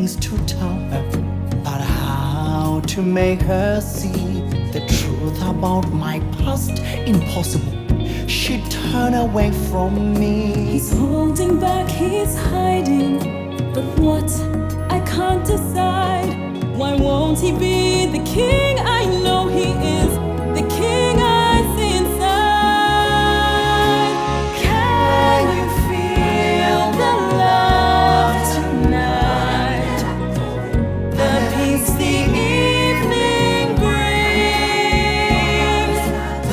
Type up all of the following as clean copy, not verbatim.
things to tell her, but how to make her see the truth about my past? Impossible. She'd turn away from me. He's holding back, he's hiding, but what? I can't decide. Why won't he be the king? I know he is the king I see inside. Can you feel the love tonight? The peace the evening brings.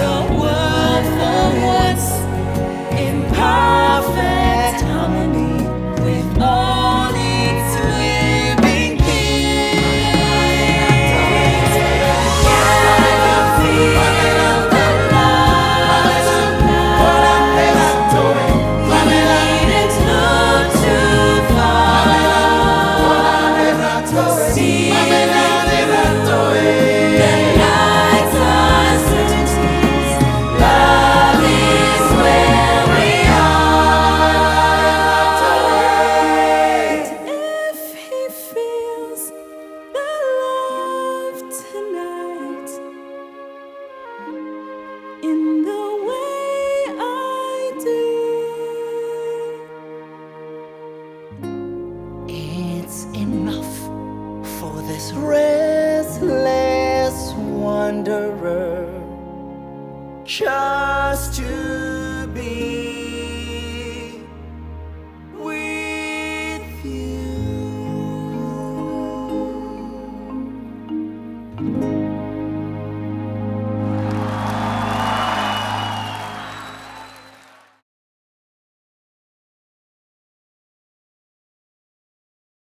The world for once in perfect harmony with all its living things. Can you feel the love tonight? You needn't look too far to see the night's uncertainties. Love is where we are. If he feels the love tonight in the way I do. It's enough for this restless wanderer just to